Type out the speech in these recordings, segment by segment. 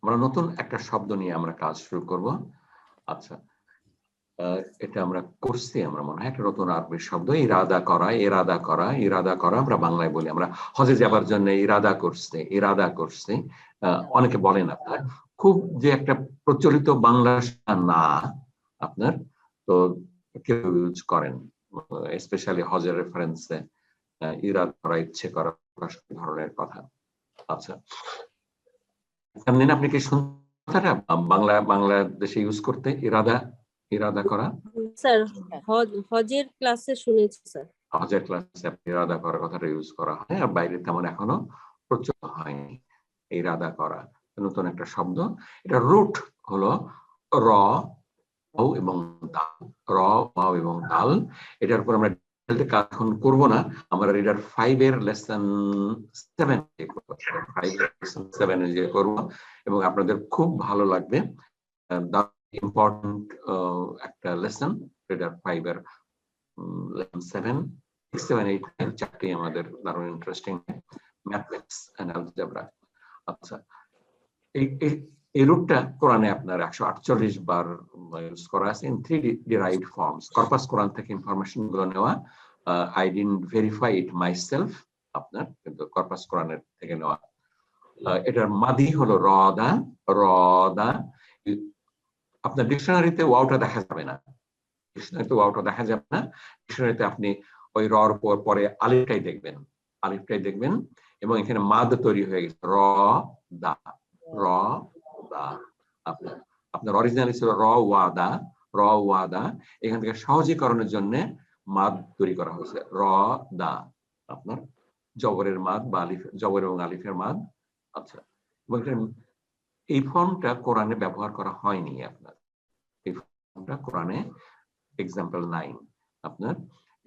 আমরা নতুন একটা শব্দ নিয়ে আমরা কাজ শুরু করব। আচ্ছা, এটা আমরা করছি, আমরা মনে হয় একটা নতুন আরবি শব্দ, ইরাদা করা, ইরাদা করা, ইরাদা করা আমরা বাংলায় বলি। আমরা হজে যাবার জন্য ইরাদা করছে, ইরাদা করছে। অনেকে বলেন আপনার খুব যে একটা প্রচলিত বাংলা না আপনার, তো কেউ ইউজ করেন স্পেশালি হজের রেফারেন্সে ইরাদা করা, ইচ্ছে করা ধরনের কথা। আচ্ছা, আপনি কি শুনতে বাংলাদেশে ইউজ করতে ইরাদা, ইরাদা করা? স্যার হজের ক্লাসে শুনেছি স্যার। হজের ক্লাসে ইরাদা করার কথাটা ইউজ করা হয়, আর বাইরে তেমন এখনো প্রচলিত হয়নি ইরাদা করা। নতুন একটা শব্দ, এটা রুট হলো র এবং দাল, র এবং দাল। এটার উপর আমরা কাজ এখন করবো না, আমরা রিডার 5 এর লেসন 7 করবো এবং আপনাদের খুব ভালো লাগবে। ইম্পর্টেন্ট একটা লেসন, রিডার 5 এর লেসন 7, 6, 7, 8, 9 চারটি আমাদের দারুণ ইন্টারেস্টিং, ম্যাথমেটিক্স এন্ড অ্যালজেব্রা। আচ্ছা, এই রূপটা কোরআনে আপনার 148 বার ইউজ করা আছে ইন 3 derived forms। কর্পাস কোরআন থেকে ইনফরমেশন গুলো নেওয়া, I didn't verify it myself, আপনার কিন্তু কর্পাস কোরআনের থেকে নেওয়া। এটার মাদি হলো রদা, রদা। আপনার ডিকশনারিতে ওয়াওটা দেখা যাবে না, ডিকশনারিতে ওয়াওটা দেখা যাবে না। ডিকশনারিতে আপনি ওই রর পরে আলিফটাই দেখবেন, আলিফটাই দেখবেন এবং এখানে মাদ তৈরি হয়ে গেছে, র দা, র দা। আপনার অরিজিনালি ছিল র ওয়াদা, র ওয়াদা। এখান থেকে সহজীকরণের জন্য মাদ তৈরি করা হয়েছে, র দা, আপনার জবরের মাদ বা আলিফ, জবর এবং আলিফের মাদ। আচ্ছা, এবং এই ফর্মটা কোরআনে ব্যবহার করা হয়নি আপনার, এই ফর্মটা কোরআনে এক্সাম্পল 9 আপনার।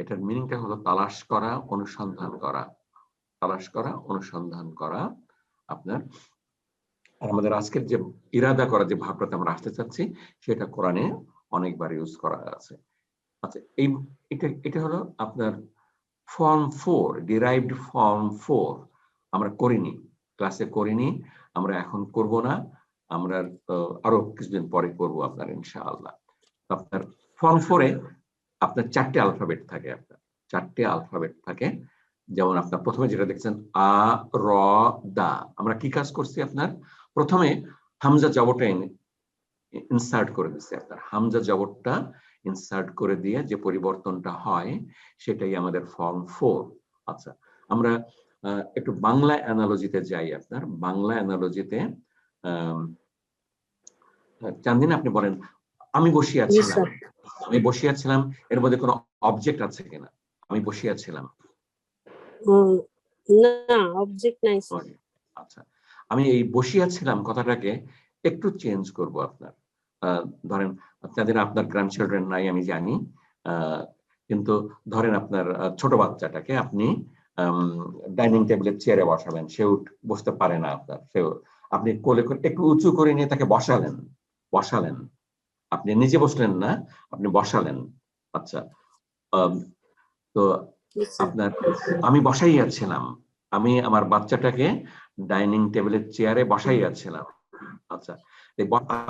এটার মিনিংটা হলো তালাশ করা, অনুসন্ধান করা, তালাশ করা, অনুসন্ধান করা আপনার। আর আমাদের আজকের যে ইরাদা করা যে ভাবটাতে আমরা আসতে চাচ্ছি, সেটা কোরআনে অনেকবার ইউজ করা আছে। আচ্ছা, এটা হলো আপনার ফর্ম 4, ডিরাইভড ফর্ম 4। আমরা করিনি, ক্লাসে করিনি, আমরা এখন করব না, আমরা আরো কিছুদিন পরে করব আপনার ইনশাআল্লাহ। আপনার ফর্ম 4-এ আপনার 4টে অ্যালফাবেট থাকে, আপনার 4টে অ্যালফাবেট থাকে। যেমন আপনার প্রথমে যেটা দেখছেন আ, র, দা। আমরা কি কাজ করছি আপনার, প্রথমে হামজা জবরটা ইনসার্ট করে দিচ্ছি। আপনার হামজা জবরটা ইনসার্ট করে দিয়ে যে পরিবর্তনটা হয় সেটাই আমাদের ফর্ম 4। আচ্ছা, আমরা একটু বাংলা অ্যানালজিতে যাই। আপনার বাংলা অ্যানালজিতে চান্দিনা আপনি বলেন, আমি বসিয়াছিলাম, আমি বসিয়াছিলাম, এর মধ্যে কোনো অবজেক্ট আছে কিনা? আমি বসিয়াছিলাম, না অবজেক্ট নাই স্যার। আচ্ছা, আমি এই বসিয়াছিলাম কথাটাকে একটু চেঞ্জ করব আপনার। ধরেন আপনাদের, আপনার গ্র্যান্ড চিলড্রেন নাই আমি জানি, কিন্তু ধরেন আপনার ছোট বাচ্চাটাকে আপনি ডাইনিং টেবিলের চেয়ারে বসাবেন, সে বসতে পারে না আপনার, সেও আপনি কোলে করে একটু উঁচু করে নিয়ে তাকে বসালেন, বসালেন, আপনি নিজে বসলেন না, আপনি বসালেন। আচ্ছা, তো আপনার আমি বসাইয়াছিলাম, আমি আমার বাচ্চাটাকে ডাইনিং টেবিলের চেয়ারে বসাইয়াছিলাম। আচ্ছা,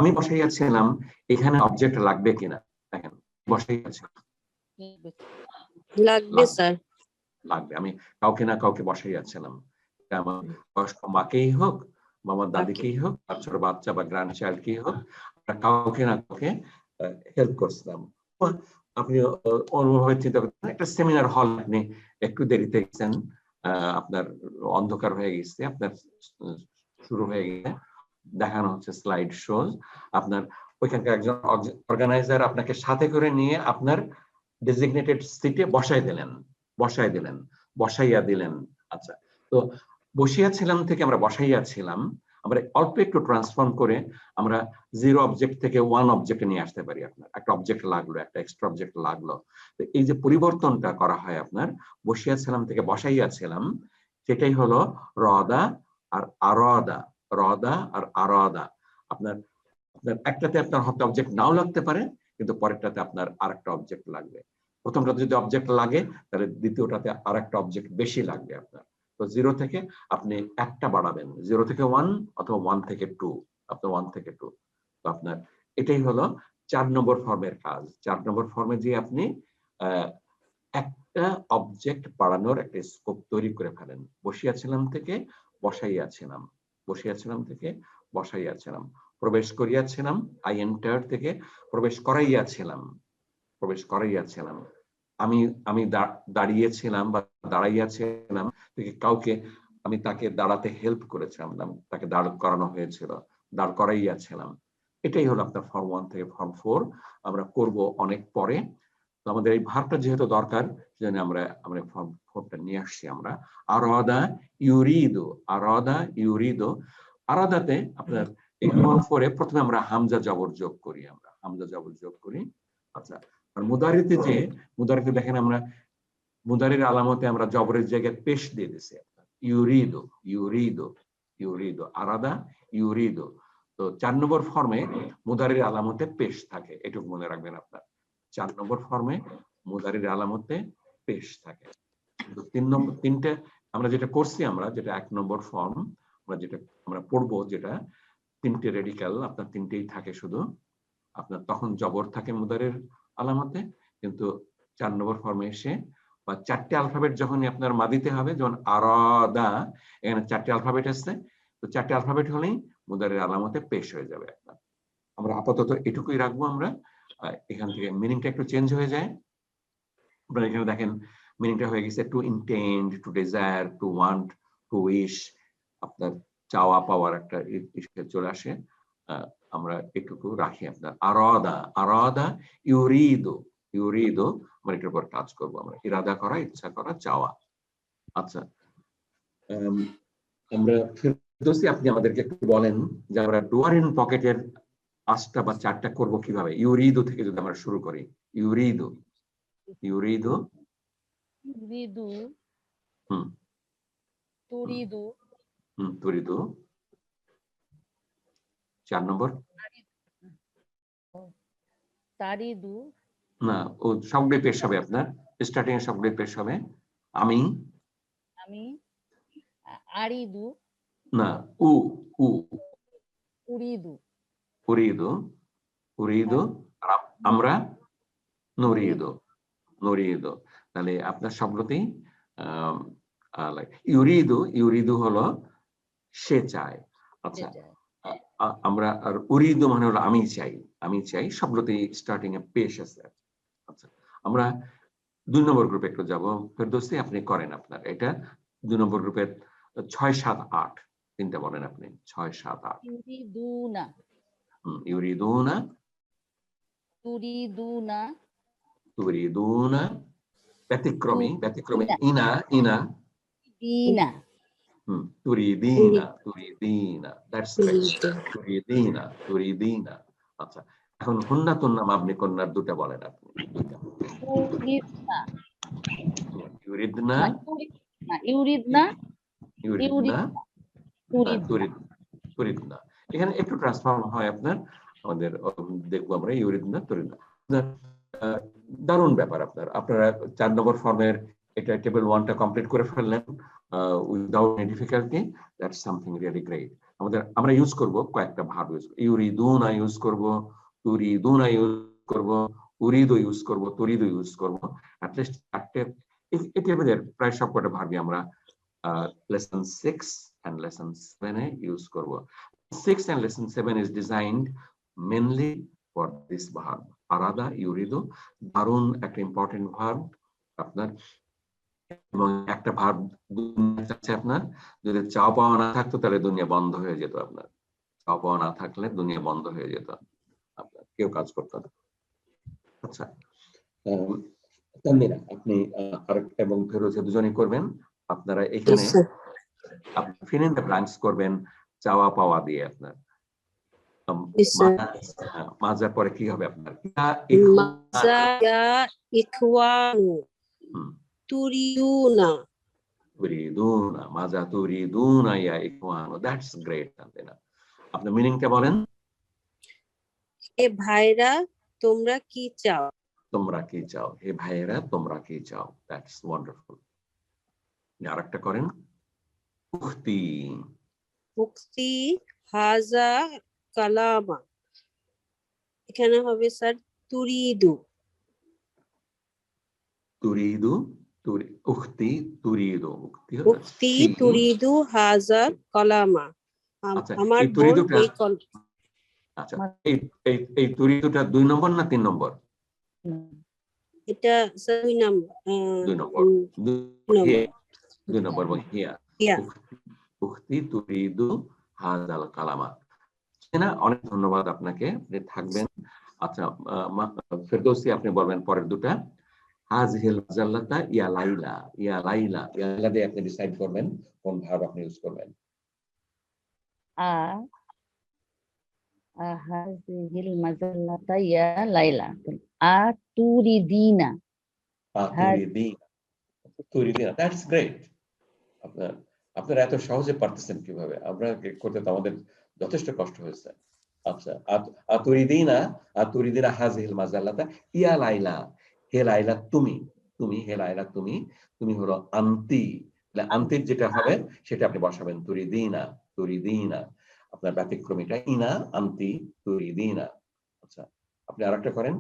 আমি বসাইয়াছিলাম, এখানে অবজেক্ট লাগবে কিনা দেখেন, বসাইয়াছিলাম লাগবে স্যার, লাগবে। আমি কাউকে না কাউকে বসাইয়াছিলাম, আমার বয়স্ক মাকেই হোক বা আমার দাদিকেই হোক, ছোট বাচ্চা বা গ্র্যান্ড চাইল্ডকেই হোক, কাউকে না কাউকে হেল্প করছিলাম। আপনি অনুভবে চিন্তা করতেন, একটা সেমিনার হল, আপনি একটু দেরিতে গেছেন, আপনার অন্ধকার হয়ে গেছে, আপনার শুরু হয়ে গেছে, দেখানো হচ্ছে স্লাইড শোজ, আপনার ওইখানকার একজন অর্গানাইজার আপনাকে সাথে করে নিয়ে আপনার ডেজিগনেটেড সিটে বসাই দিলেন, বসাই দিলেন, বসাইয়া দিলেন। আচ্ছা, তো বসিয়াছিলাম থেকে আমরা বসাইয়াছিলাম, আমরা অল্প একটু ট্রান্সফর্ম করে আমরা 0 অবজেক্ট থেকে 1 অবজেক্টে নিয়ে আসতে পারি। আপনার একটা অবজেক্ট লাগলো, একটা এক্সট্রা অবজেক্ট লাগলো, তো এই যে পরিবর্তনটা করা হয় আপনার বসিয়াছিলাম থেকে বসাইয়াছিলাম, সেটাই হলো রদা আর আরদা, রদা আর আরদা। আপনার একটাতে আপনার হয়তো অবজেক্ট নাও লাগতে পারে, কিন্তু পরেরটাতে আপনার আরেকটা অবজেক্ট লাগবে। প্রথমটাতে যদি অবজেক্ট লাগে তাহলে দ্বিতীয়টাতে আরেকটা অবজেক্ট বেশি লাগবে আপনার। তো 0 থেকে আপনি একটা বাড়াবেন, 0 থেকে 1 অথবা 1 থেকে 2, আপনার 1 থেকে 2। তো আপনার এটাই হলো 4 নম্বর ফর্মের কাজ। 4 নম্বর ফর্মে যে আপনি একটা অবজেক্ট বাড়ানোর একটা স্কোপ তৈরি করে ফেলেন। বসিয়াছিলাম থেকে বসাইয়াছিলাম, বসিয়াছিলাম থেকে বসাইয়াছিলাম, প্রবেশ করিয়াছিলাম, আই এন্টার থেকে প্রবেশ করাইয়াছিলাম, প্রবেশ করাইয়াছিলাম, আমি আমি দাঁড়িয়েছিলাম বা দাঁড়াইয়াছিলাম থেকে কাউকে আমি তাকে দাঁড়াতে হেল্প করেছিলাম, তাকে দাঁড় করানো হয়েছিল, দাঁড় করাইয়াছিলাম। এটাই হলো আপনার ফর্ম 1 থেকে ফর্ম 4। আমরা করব অনেক পরে। তো আমাদের এই ভার্বটা যেহেতু দরকার, সেজন্য আমরা আমরা ফর্ম 4টা নিয়ে আসছি। আমরা আরাদা ইউরিদু, আরাদা ইউরিদু। আরাদাতে আপনার এই ফর্ম 4-এ প্রথমে আমরা হামজা জবর যোগ করি, আমরা হামজা জবর যোগ করি। আচ্ছা, আর মুদারিতে যে মুদারিতে দেখেন আমরা মুদারির আলামতে আমরা জবরের জায়গায় পেশ দিয়ে দিছি। ইউরিদু, ইউরিদু, ইউরিদু, আরাদা ইউরিদু। তো 4 নম্বর ফর্মে মুদারির আলামতে পেশ থাকে, এটুকু মনে রাখবেন আপনার। 4 নম্বর ফর্মে মুদারির আলামতে পেশ থাকে। 3 নম্বর 3টে আমরা যেটা করছি, আমরা যেটা 1 নম্বর ফর্ম আমরা যেটা আমরা পড়বো, যেটা 3টে রেডিক্যাল আপনার 3টেই থাকে শুধু আপনার, তখন জবর থাকে মুদারির আলামতে। কিন্তু 4 নম্বর ফর্মে এসে বা 4টে অ্যালফাবেট যখনই আপনার মাদিতে হবে, যেমন আরাদা, এখানে 4টে অ্যালফাবেট আছে, তো 4টে অ্যালফাবেট হলেই মুদারির আলামতে পেশ হয়ে যাবে আপনার। আমরা আপাতত এটুকুই রাখবো। আমরা এখান থেকে মিনিংটা একটু চেঞ্জ হয়ে যায়। আপনারা এখানে দেখেন মিনিংটা হয়ে গেছে to intend, to desire, to want, to wish. আপনার চাওয়া পাওয়ার একটা চলে আসে। আমরা এটুকু রাখি আপনার। আরাদা, আরাদা ইউরিদু, ইউরিদু আমরা এটার উপর কাজ করব। আমরা ইরাদা করা, ইচ্ছা করা, চাওয়া। আচ্ছা, আমরা ফেরদৌসী আপনি আমাদেরকে একটু বলেন যে আমরা ডুয়ার ইন পকেটের 5টা বা 4টা করব কিভাবে? ইউরিদু থেকে যদি আমরা শুরু করি। ইউরিদু, ইউরিদু, ইউরিদু, হুম, তুরিদু, তুরিদু। 4 নম্বর তারিদু, না, ও সবগুলোই পেশ হবে আপনার, স্টার্টিং এ সবগুলোই পেশ হবে। আমি, আমি, আরিদু, না, উ, উ, উরিদু, উরিদু, উরিদু, আর আমরা নুরিদু, নুরিদু। তাহলে আপনার সবগুলোতেই ইউরিদু, ইউরিদু হলো সে চায়। আচ্ছা, আমরা আর উরিদু মানে হলো আমি চাই, আমি চাই। সবগুলোতেই স্টার্টিং এ পেশ আছে। আচ্ছা, আমরা 2 নম্বর গ্রুপে একটু যাবো। ফেরদৌসী আপনি করেন আপনার এটা 2 নম্বর গ্রুপের 6, 7, 8 তিনটা বলেন আপনি। 6, 7, 8। ইউরিদুনা, ইউরিদুনা, তুরিদুনা, তুরিদুনা, ব্যতিক্রমী, ব্যতিক্রমী ইনা, ইনা, দিনা, তুরিদিনা, তুরিদিনা। That's right, তুরিদিনা, তুরিদিনা। আচ্ছা, এখন হুন্না তুন্না মাবনি কন্যার 2টা বলেন আপনি। 2টা তুরিদনা, ইউরিদনা, ইউরিদনা, ইউরিদনা, তুরিদনা, তুরিদনা। এখানে একটু ট্রান্সফর্ম হয় আপনার, আমাদের দেখবো আমরা ইউরিদনা, তুরিদনা। দারুণ ব্যাপার আপনার। আপনারা 4 নম্বর ফর্মের এটা টেবিল 1টা কমপ্লিট করে ফেললেন without any difficulty. That's something really great. আমরা ইউজ করব কয়েকটা ভার্ব ইউজ, ইউরিদুনা ইউজ করব, তুরিদুনা ইউজ করব, উরিদু ইউজ করব, তুরিদু ইউজ করব। অ্যাট লিস্ট 4টে এই টেবিলের প্রায় সবকটা ভার্বই আমরা lesson 6 and lesson 7 A use করব। 6 and lesson 7 is designed mainly for this verb arada yuridu। দারুণ একটা ইম্পর্টেন্ট ভার্ব আপনার, এবং একটা ভার্ব আছে আপনার, যদি চাওয়া পাওয়া না থাকতো তাহলে দুনিয়া বন্ধ হয়ে যেত আপনার। চাওয়া পাওয়া না থাকলে দুনিয়া বন্ধ হয়ে যেত, আপনার কেউ কাজ করতো না। আচ্ছা, তানভীরা আপনি আর এবং ফেরোজা দুজনেই করবেন। আপনারা এখানে fill in the blanks করবেন চাওয়া পাওয়া দিয়ে। আপনার মাজার পরে কি হবে আপনার? মাজা ইখওয়ানু, তুরিউনা, তুরিদুনা, মাজা তুরিদুনা ইয়া ইখওয়ানু। That's great. তানভীরা আপনি মিনিংটা বলেন। হে ভাইরা তোমরা কি চাও? তোমরা কি চাও? হে ভাইয়েরা তোমরা কি চাও? That's wonderful. আরেকটা করেন। উখতি, উক্তি হাজা কালামা, এখানে হবে স্যার তুরিদু। তুরিদু, উখতি তুরিদু, উক্তি তুরিদু হাজার কলামা, আচ্ছা, আমার এই বোন তুরিদুটা, এই আচ্ছা, এই তুরিদুটা 2 নম্বর না 3 নম্বর? এটা স্যার 2 নম্বর। 2 নম্বর। 2 নম্বর এবং হিয়া। হিয়া। উখতি তুরিদু হাজাল কালামা। না, অনেক ধন্যবাদ আপনাকে, আপনি থাকবেন। আচ্ছা, ফেরদৌসী আপনি বলবেন পরের দুটা। হাযিহিল মাজাল্লাতা ইয়া লাইলা, ইয়া লাইলা, ইয়া লাইলা দিয়ে আপনি ডিসাইড করবেন কোন ভার্ব আপনি ইউজ করবেন। হাযিহিল মাজাল্লাতা ইয়া লাইলা, আতুরিদিনা, তুরিদিনা, দ্যাটস গ্রেট। আপনারা এত সহজে পারতেছেন কিভাবে? আমরা করতে তো আমাদের যথেষ্ট কষ্ট হয়েছে। আচ্ছা, আতুরিদিনা হাযিহিল মাজাল্লাতা ইয়া লাইলা, হে লাইলা তুমি, হে লাইলা তুমি হলো আনতি, তাহলে আনতির যেটা হবে সেটা আপনি বসাবেন তুরিদিনা। আপনার ব্যতিক্রম এটা, ইনা আনতি তুরিদিনা। আচ্ছা, আপনি আরেকটা করেন,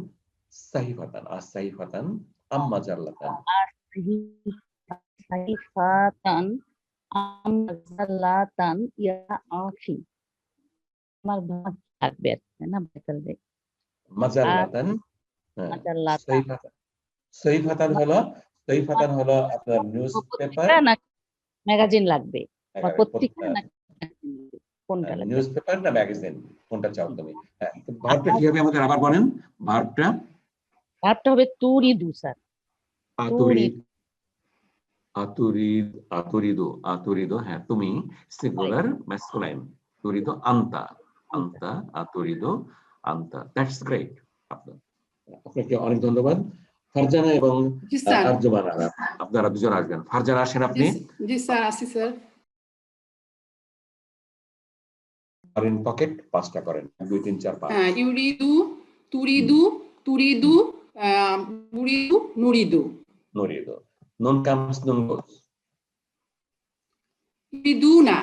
সাহিফাতান, সাহিফাতান আম্মা জাল্লাতান। সাইফাতান আমাজাল্লাতান ইয়া আখি, আমার ভাগ থাকবে না বলবে মাজাল্লাতান, মাজাল্লাতান। সাইফাতান হলো আপনার নিউজ পেপার, না ম্যাগাজিন লাগবে, বা পত্রিকা না কোনটা লাগবে? নিউজ পেপার না ম্যাগাজিন, কোনটা চাও তুমি? ভার্বটা কি হবে আমাদের, আবার বলেন ভার্বটা। ভার্বটা হবে তুরিদু স্যার। আতুরিদু, হ্যাঁ তুমি, সিঙ্গুলার ম্যাসকুলাইন, তুরিদু আনতা, আতুরিদু আনতা। That's great. আপনাকে অনেক ধন্যবাদ। ফারজানা এবং আরজুমানা, আপনারা দুজন আসবেন। ফারজানা আসেন আপনি। জি স্যার, আসি স্যার। ইন পকেট 5টা করেন, 2 3 4 5। হ্যাঁ, ইউরিদু, তুরিদু, তুরিদু, নুরিদু। নুন কামস, নুন গোস। ইউরিদুনা,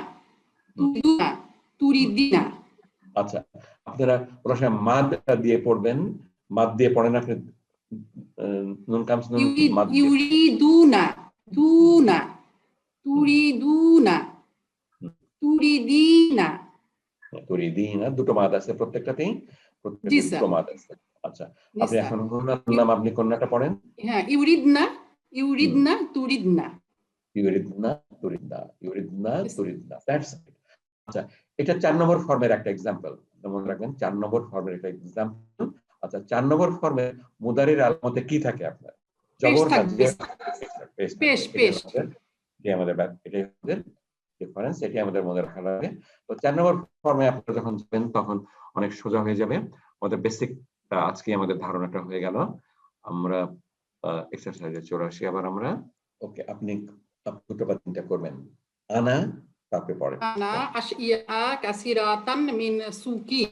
তুরিদিনা। আচ্ছা, আপনারা প্রশ্ন মাদ দিয়ে পড়বেন, মাদ দিয়ে পড়েন আপনি। নুন কামস, নুন মাদ দিয়ে। ইউরিদুনা, তুরিদুনা, তুরিদিনা, দুটো মাদ আছে প্রত্যেকটাতেই, দুটো মাদ আছে। আচ্ছা, আপনি এখন নাম আপনি কন্যাটা পড়েন। হ্যাঁ, ইউরিদনা, তুরিদনা। That's it. আচ্ছা, এটা 4 নম্বর ফর্মের একটা এক্সাম্পল, মনে রাখবেন 4 নম্বর ফর্মের একটা এক্সাম্পল। আচ্ছা, 4 নম্বর ফর্মে মুদারির আলামতে কি থাকে আপনার? জবর না পেশ? এটাই আমাদের ডিফারেন্স, এটাই আমাদের মনে রাখা লাগে। তো 4 নম্বর ফর্মে আপনারা যখন যাবেন তখন অনেক সোজা হয়ে যাবে। আমাদের বেসিক আজকে আমাদের ধারণাটা হয়ে গেল। আমরা এক্সারসাইজে 84 আবার আমরা। ওকে, আপনি দুটো বা তিনটা করবেন। আনা, তারপরে পড়েন। আনা আশইয়া কাসিরাতান মিন সুকি।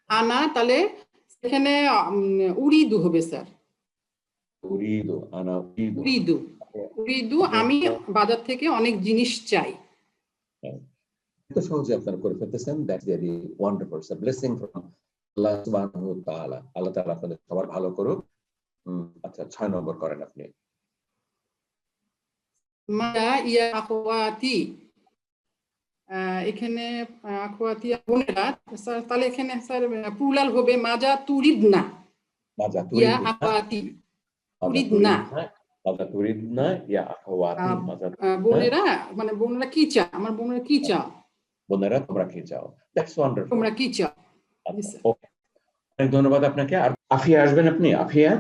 আনা, তাহলে এখানে উরিদু হবে স্যার। উরিদু, আমি বাজার থেকে অনেক জিনিস চাই। এত সহজে আপনারা করে ফেলতেছেন, that's very wonderful. It's a blessing from Allah সুবহানাহু ওয়া তাআলা। আল্লাহ তাআলা আপনাদের সবার ভালো করুক। আচ্ছা, 6 নম্বর করেন আপনি। মায়া ইয়া আখওয়াতি, এখানে আখওয়াতি বোনেরা স্যার, তাহলে এখানে স্যার প্লুরাল হবে মাজা তুরিদনা। ইয়া আখওয়াতি, তুরিদনা, ইয়া আখওয়াতি। বোনেরা মানে বোনেরা কি চাও, আমার বোনেরা কি চাও, বোনেরা তোমরা কি চাও। That's wonderful. তোমরা কি চাও। ওকে, অনেক ধন্যবাদ আপনাকে। আর আফিয়া আসবেন আপনি। আফিয়া।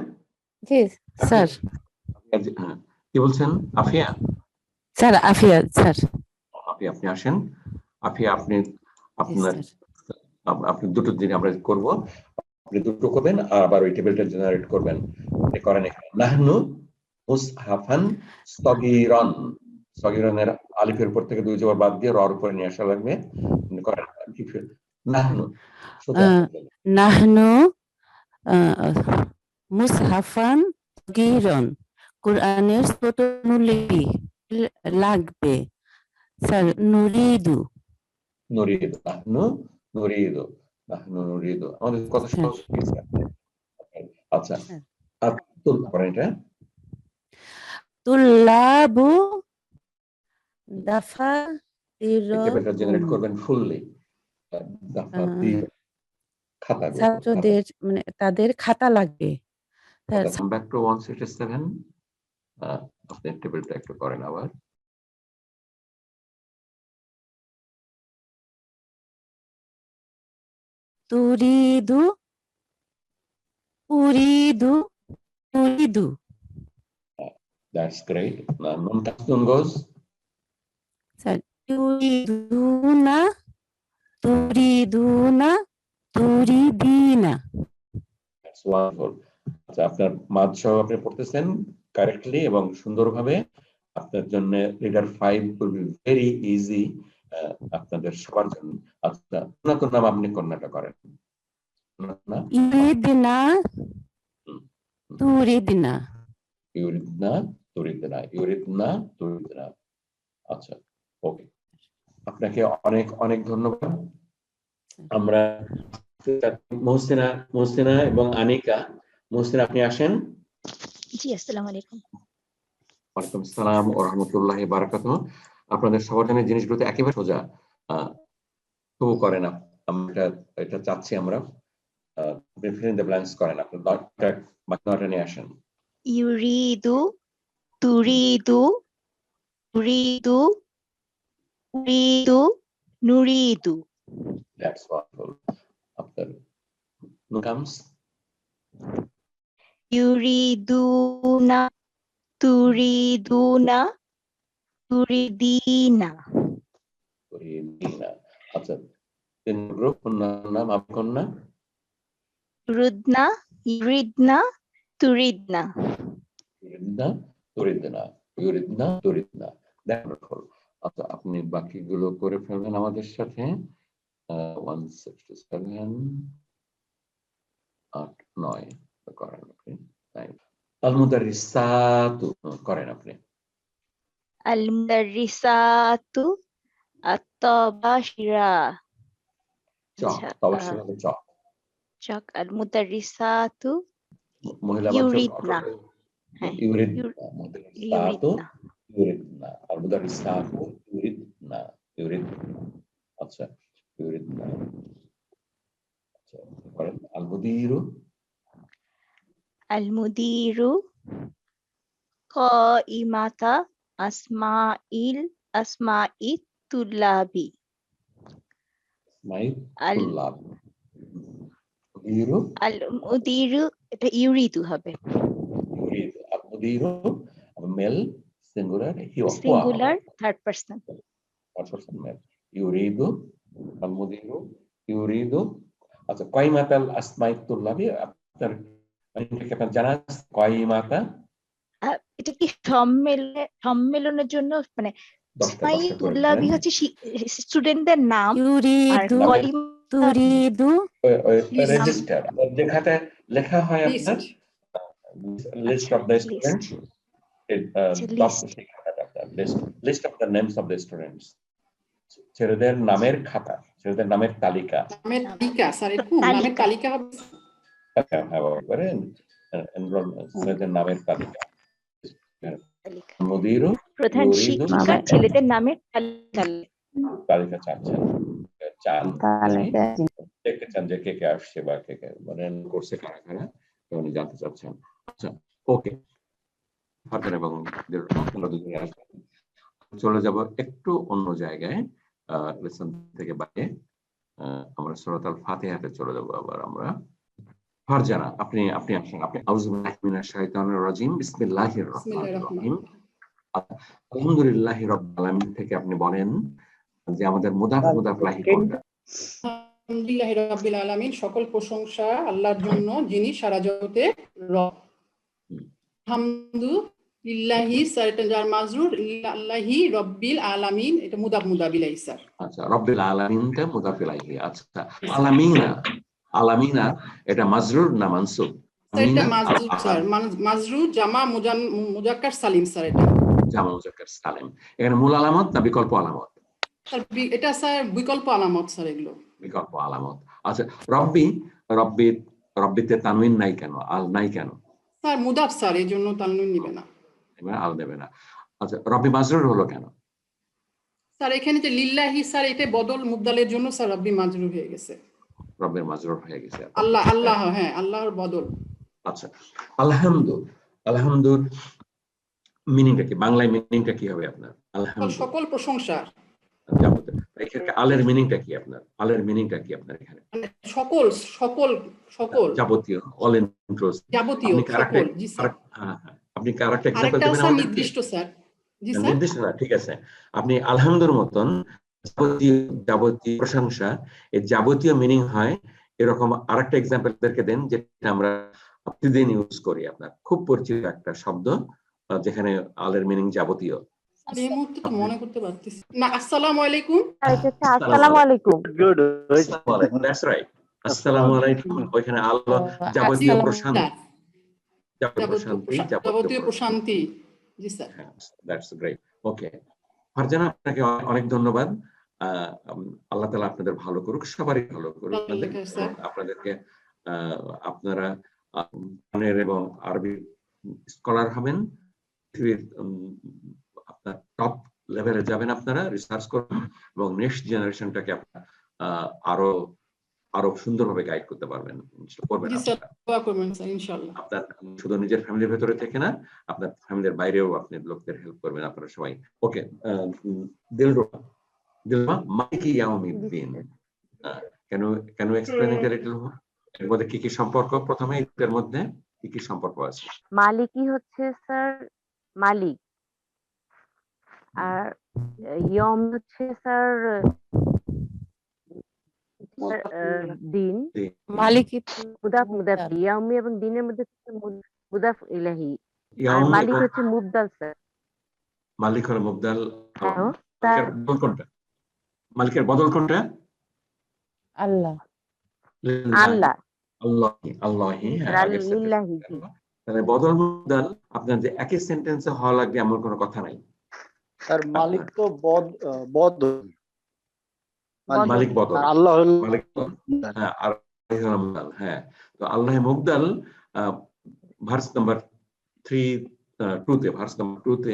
জি স্যার। কি বলছেন আফিয়া? Sir Afia sir. আফিয়া, আপনি আসেন। আফিয়া, আপনি দুটো দিন আমরা করব, আপনি দুটো করবেন আর আবার ওই টেবিলটা জেনারেট করবেন। আপনি করেন এখানে নাহনু মুসহাফান সগীরান। সগীরানের আলিফের উপর থেকে 2 জবর বাদ দিয়ে রর উপরে নিয়ে আসা লাগবে। আপনি করেন নাহনু মুসহাফান সগীরান, কোরআনের ছোট নুলি লাগবে স্যার। নুরিদু, নাহনু নুরিদু, নাহনু নুরিদু, আমাদের কত সহজ হয়েছে। আচ্ছা, হ্যাঁ। আর করেন এটা তুল্লাবু এটা জেনারেট দাফাতিরুহুম। করবেন ফুললি। দাফাতির খাতাগুলো, ছাত্রদের মানে তাদের খাতা লাগবে। Sir, come back to 167। আপনি টেবিলটা একটু করেন আবার। তুরিদু উরিদু তুরিদু। That's great. Nun Kasdun goes. Sir, তুরিদুনা তুরিদুনা তুরিদিনা। That's wonderful. আচ্ছা, আপনার মাদ সহ আপনি পড়তেছেন কারেক্টলি এবং সুন্দরভাবে। আপনার জন্য reader 5 will be very easy আপনাদের সবার জন্য। আচ্ছা, কোন নাম আপনি কন্যাটা করেন না? ইরিদিনা হুম, তুরিদিনা। ইউরিদনা তুরিদনা, ইউরিদনা তুরিদনা। আচ্ছা, ওকে, আপনাকে অনেক অনেক ধন্যবাদ। আমরা মহসিনা এবং আনিকা। মহসিনা, আপনি আসেন। জি, আসসালামু আলাইকুম। ওয়ালাইকুম আসসালাম ওয়া রাহমাতুল্লাহি ওয়া বারাকাতুহু। আপনাদের সবার জন্য জিনিসগুলোতে একেবারে সোজা তবু করেন না, আমরা এটা চাচ্ছি আমরা। আপনি ফিল ইন দ্য ব্ল্যাঙ্কস করেন, আপনি বাক্যটা নিয়ে আসেন। ইউরিদু তুরিদু তুরিদু উরিদু নুরিদু। That's wonderful. আপনার কামস ইউরিদুনা তুরিদুনা তুরিদিনা। আচ্ছা, তিন গ্রুপ নাম আপনি কন্যা। রুদনা ইউরিদনা তুরিদনা। ইউরিদনা তুরিদনা, ইউরিদনা তুরিদনা। ওয়ান্ডারফুল। আচ্ছা, আপনি বাকিগুলো করে ফেলবেন আমাদের সাথে। 167 8 9 করেন আপনি। আল মুদাররিসাতু করেন আপনি। আল মুদাররিসাতু আত-তাবাশিরা। চক, তাবাশিরা হলো চক। চক। আল মুদাররিসাতু মহিলা ইউরিদনা। ইউরিদনা, মুদাররিসাতু ইউরিদনা, আল মুদাররিসাতু ইউরিদনা, ইউরিদনা। আচ্ছা, ইউরিদনা। আচ্ছা, করেন। আল মুদিরু। আল মুদিরু কাইমাতা আসমাইত তুল্লাবি। আল মুদিরু, আল মুদিরু, এটা ইউরিদু হবে। ইউরিদু, আল মুদিরু male singular, singular third person. Male. ইউরিদু, আল মুদিরু ইউরিদু। আচ্ছা, কাইমাতাল আসমাইত তুল্লাবি, আপনার জানা কাইমাতা। এটা কি সম্মেলনের জন্য, মানে তুল্লাবি হচ্ছে স্টুডেন্টদের নাম, আর তুরিদু রেজিস্টার যেখানে লেখা হয় আপনার list of the students, list of the names of the students, ছেলেদের নামের খাতা, ছেলেদের নামের তালিকা। নামের তালিকা স্যার, এরকম নামের তালিকা হবে। ছেলেদের নামের তালিকা। মুদিরু প্রধান শিক্ষিকা ছেলেদের নামের তালিকা চাচ্ছেন, দেখতে চান যে কে কে আসছে বা কে কে মানে কোর্সে কারা কারা উনি জানতে চাচ্ছেন। আচ্ছা, ওকে, এবং চলে যাব একটু অন্য জায়গায়, লেসন থেকে বাইরে। আমরা সূরা আল ফাতিহাতে চলে যাব। আবার আমরা ফারজানা, আপনি আসেন। আপনি আউযু বিল্লাহি মিনাশ শাইতানির রাজিম, বিসমিল্লাহির রহমানির রহিম, আলহামদুলিল্লাহি রাব্বিল আলামিন থেকে আপনি বলেন যে আমাদের মুদাফ লাহি কোনটা? আলহামদুলিল্লাহি রাব্বিল আলামিন, সকল প্রশংসা আল্লাহর জন্য যিনি সারা জগতের রব। আলহামদুলিল্লাহি স্যার, এটা যার মাজরুর, আল্লাহি রাব্বিল আলামিন, এটা মুদাফ ইলাইহি স্যার। আচ্ছা, রাব্বিল আলামিনটা মুদাফ ইলাইহি। আচ্ছা, আলামিনা এটা মাজরুর না মানসুব? এটা মাজরুর স্যার, মাজরুর জামা মুজাক্কার সালিম স্যার, এটা জামা মুজাক্কার সালিম। এখানে মূল আলামত না বিকল্প আলামত? স্যার এটা স্যার বিকল্প আলামত স্যার, এগুলো বিকল্প আলামত। আচ্ছা, রব্বিতে তানউইন নাই কেন, আল নাই কেন? স্যার মুদাফ স্যার, এই জন্য তানউইন নিবে না। এবার আল নেবে না। আচ্ছা, রব্বি মাজরুর হলো কেন? স্যার এখানে যে লিল্লাহি স্যার, এটা বদল মুবদালের জন্য স্যার রব্বি মাজরুর হয়ে গেছে। রব্বের মাজরুর হয়ে গেছে। আল্লাহ, আল্লাহ, হ্যাঁ আল্লাহর বদল। আচ্ছা, আলহামদুর মিনিংটা কি, বাংলায় মিনিংটা কি হবে আপনার? আলহামদুর সকল প্রশংসা। এখানে আলের মিনিংটা কি আপনার? আলের মিনিংটা কি আপনার এখানে? সকল সকল সকল যাবতীয়, অল ইনক্লুসিভ, যাবতীয় সকল। জি স্যার। আপনি আরেকটা এক্সাম্পল আরেকটা দেবেন স্যার আমাদেরকে? নির্দিষ্ট স্যার। জি স্যার। নির্দিষ্ট না, ঠিক আছে। আপনি আলহামদুর মতন যাবতীয় প্রশংসা, এই যাবতীয় মিনিং হয় এরকম আরেকটা এক্সাম্পলদেরকে দেন যেটা আমরা প্রতিদিন ইউজ করি। আপনার খুব পরিচিত একটা শব্দ যেখানে আলের মিনিং যাবতীয়। এই মুহূর্তে তো মনে করতে পারতেছি না। আসসালামু আলাইকুম। আসসালামু আলাইকুম। দ্যাটস রাইট, আসসালামু আলাইকুম। ওইখানে আল্লাহ যাবতীয় প্রশান্তি, যাবতীয় প্রশান্তি। জি sir. That's great. Okay Farzana, আপনাকে অনেক ধন্যবাদ। আল্লাহ তাআলা আপনাদের ভালো করুক, সবারই ভালো করুক। আপনাদেরকে আপনারা এবং আরবি স্কলার হবেন, পৃথিবীর আপনার টপ লেভেলে যাবেন, আপনারা রিসার্চ করবেন এবং নেক্সট জেনারেশনটাকে আপনারা আরো সুন্দরভাবে গাইড করতে পারবেন। আপনার শুধু নিজের ফ্যামিলির ভেতরে থেকে না, আপনার ফ্যামিলির বাইরেও আপনি লোকদের হেল্প করবেন আপনারা সবাই। ওকে, দিলরুবা, মালিকি ইয়াউমিদ্দিন, can you explain it a little? এর মধ্যে কি কি সম্পর্ক? প্রথমে এর মধ্যে কি কি সম্পর্ক আছে? মালিকই হচ্ছে স্যার মালিক, আর ইয়ম হচ্ছে স্যার দিন। মালিক মুদাফ ইয়াউমি এবং দিনের মধ্যে মুদাফ ইলাহি, আর মালিক হচ্ছে মুবদাল স্যার। মালিক হলো মুবদাল। মালিকের বদল কোনটা? আল্লাহ। তাহলে বদল মুবদাল আপনার যে একই সেন্টেন্সে হওয়া লাগবে এমন কোনো কথা নাই। স্যার মালিক তো বদল, মালিক বদল, আল্লাহ মালিক, হ্যাঁ, আর মুবদাল। হ্যাঁ, তো আল্লাহ মুবদাল ভার্স নাম্বার 2 তে,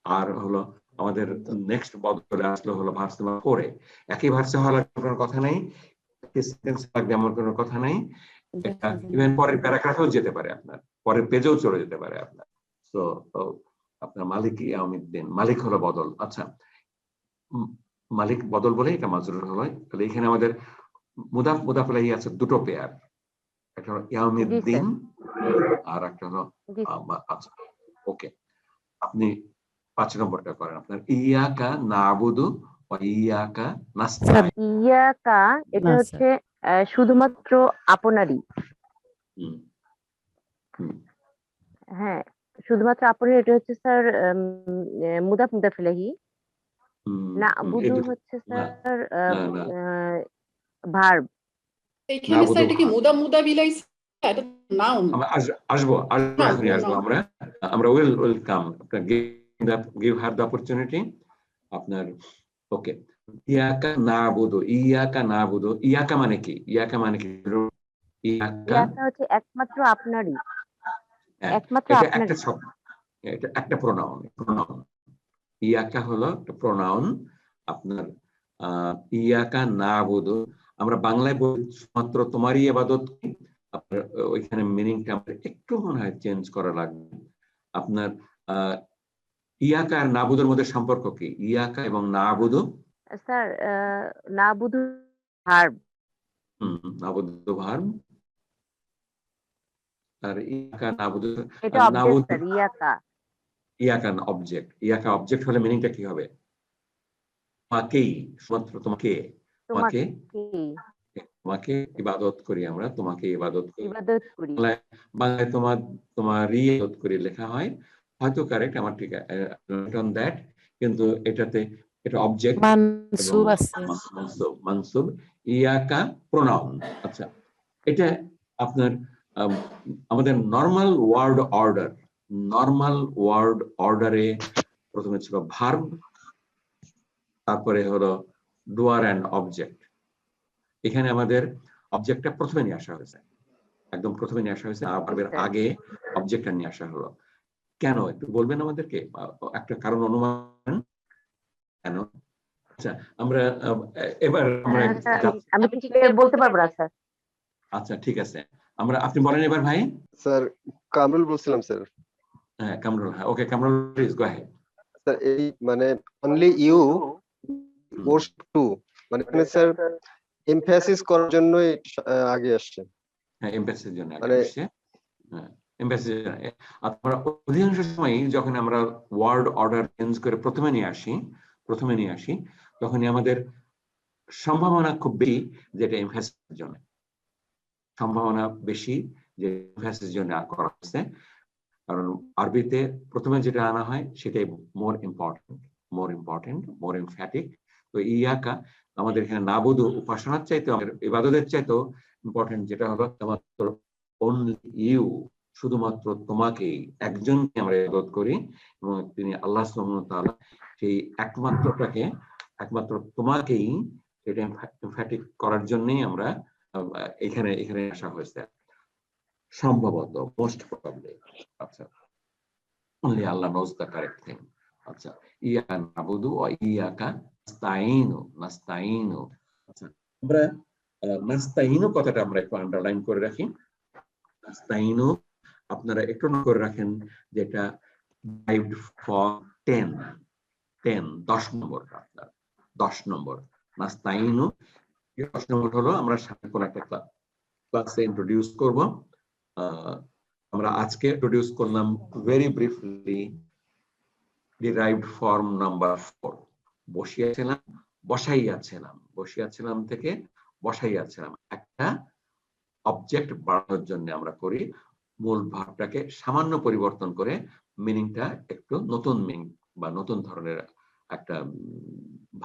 আর হলো আমাদের নেক্সট বদলে আসলো হলো ভার্স নাম্বার 4 এ। একই ভার্সে হওয়ার কোনো কথা নাই, একই সেন্টেন্স লাগবে এমন কোনো কথা নাই। এটা ইভেন পরের প্যারাগ্রাফেও যেতে পারে, আপনার পরের পেজেও চলে যেতে পারে আপনার। তো আপনার মালিক ইয়াউমিদ্দিন, মালিক হলো বদল। আচ্ছা, মালিক বদল বলে এটা মাজরুর হলো। তাহলে এখানে আমাদের মুদাফ ইলাইহি আছে দুটো পেয়ার, একটা হলো ইয়াউমিদ্দিন আর একটা হলো। আচ্ছা, ওকে, আপনি 5 নম্বরটা করেন। আপনার ইয়াকা নাবুদু ওয়া ইয়াকা নাস্তাইন। ইয়াকা এটা হচ্ছে শুধুমাত্র আপনারই। হ্যাঁ, শুধুমাত্র আপনারই, এটা হচ্ছে স্যার মুদাফ ইলাইহি। নাবুদু হচ্ছে স্যার ভার্ব। এইখানে স্যার এটা কি মুদাফ ইলাইহি? এটা নাউন। আসবো আমরা উইল কাম। আপনার give her the opportunity. আপনার ওকে, ইয়াকা নাবুদু, ইয়াকা মানে কি? ইয়াকা ইয়াকা হচ্ছে একমাত্র আপনারই, একমাত্র আপনারই। একটা শব্দ, এটা একটা প্রোনাউন। ইয়াকা হলো একটা প্রোনাউন আপনার। ইয়াকা নাবুদু আমরা বাংলায় বলি মাত্র তোমারই ইবাদত। আপনার ওইখানে মিনিংটা আমাদের একটু মনে হয় চেঞ্জ করা লাগবে। আপনার ইয়াকা আর নাবুদের মধ্যে সম্পর্ক কি? ইয়াকা এবং নাবুদু স্যার নাবুদু ভার্ব। নাবুদু ভার্ব, আর ইয়াকা নাবুদু এটা অবজেক্ট স্যার। ইয়াকা অবজেক্ট। ইয়াকা অবজেক্ট হলে মিনিংটা কি হবে? তোমাকেই, শুধুমাত্র তোমাকে ইবাদত করি আমরা, তোমাকে ইবাদত করি। বাংলায় তোমারই ইবাদত করি লেখা হয়, হয়তো কারেক্ট, আমার ঠিক অন দ্যাট, কিন্তু এটাতে এটা অবজেক্ট মানসুব, ইয়াকা প্রোনাউন। আচ্ছা, এটা আপনার আমাদের নরমাল ওয়ার্ড অর্ডারে প্রথমে ছিল ভার্ব, তারপরে হলো ডুয়ার অ্যান্ড অবজেক্ট। এখানে আমাদের অবজেক্টটা প্রথমে নিয়ে আসা হয়েছে, একদম প্রথমে নিয়ে আসা হয়েছে, ভার্বের আগে অবজেক্টটা নিয়ে আসা হলো। কেন একটু বলবেন আমাদেরকে, একটা কারণ অনুমান কেন? আচ্ছা আমরা এবার আমরা আমি ঠিক বলতে পারবো না স্যার। আচ্ছা ঠিক আছে, আপনি বলেন এবার ভাই। স্যার কামরুল বলছিলাম স্যার। হ্যাঁ কামরুল, হ্যাঁ okay Kamrul please go ahead. Sir এই মানে অনলি ইউ ওয়ার্শিপ টু, মানে এখানে স্যার এমফাসিস করার জন্য আগে আসছে। হ্যাঁ এমফাসিসের জন্য আগে আসছে, হ্যাঁ এমফাসিসের জন্য। আপনারা অধিকাংশ সময় যখন আমরা ওয়ার্ড অর্ডার চেঞ্জ করে প্রথমে নিয়ে আসি তখনই আমাদের সম্ভাবনা খুব বেশি যেটা এমফাসিসের জন্য, সম্ভাবনা বেশি যে এমফাসিসের জন্য করা হচ্ছে। কারণ আরবিতে প্রথমে যেটা আনা হয় সেটাই মোর ইম্পর্টেন্ট, মোর এমফ্যাটিক। তো ইয়াকা আমাদের এখানে নাবুদু উপাসনার চাইতে, আমাদের ইবাদতের চাইতেও ইম্পর্টেন্ট যেটা হলো একমাত্র অনলি ইউ, শুধুমাত্র তোমাকেই, একজনকে আমরা ইবাদত করি এবং তিনি আল্লাহ সুবহানাহু ওয়া তাআলা, সেই একমাত্র তোমাকেই এটা এমফ্যাটিক করার জন্যই আমরা এখানে আসা হয়েছে সম্ভবত, মোস্ট প্রবাবলি। আচ্ছা only Allah knows the correct thing. আচ্ছা ইয়াকা নাবুদু ওয়া ইয়াকা নাস্তাইনু। আচ্ছা আমরা নাস্তাইনু কথাটা আমরা একটু আন্ডারলাইন করে রাখি। নাস্তাইনু আপনারা একটু নোট করে রাখেন, যেটা derived from 10 নম্বর, আপনার 10 নম্বর নাস্তাইনু। 10 নম্বর হলো আমরা সামনে কোন একটা ক্লাসে ইন্ট্রোডিউস করব। আমরা আজকে ইন্ট্রোডিউস করলাম very briefly derived form number 4, বসিয়াছিলাম থেকে বসাইয়াছিলাম। একটা অবজেক্ট বাড়ানোর জন্য আমরা করি, মূল ভাবটাকে সামান্য পরিবর্তন করে মিনিংটা একটু নতুন মিনিং বা নতুন ধরনের একটা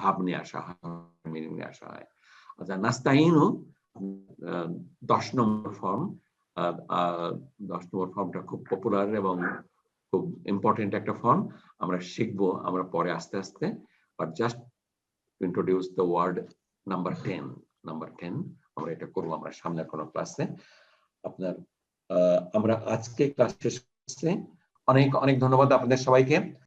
ভাব নিয়ে আসা হয়, মিনিং নিয়ে আসা হয়। আচ্ছা নাস্তাইনু 10 নম্বর ফর্ম। 10 নম্বর ফর্মটা খুব পপুলার এবং খুব ইম্পর্টেন্ট একটা ফর্ম, আমরা শিখবো আমরা পরে আস্তে আস্তে। But just introduce the word number 10 আমরা এটা করবো আমরা সামনের কোনো ক্লাসে। আপনার আমরা আজকে ক্লাস শেষ করছি। অনেক ধন্যবাদ আপনাদের সবাইকে।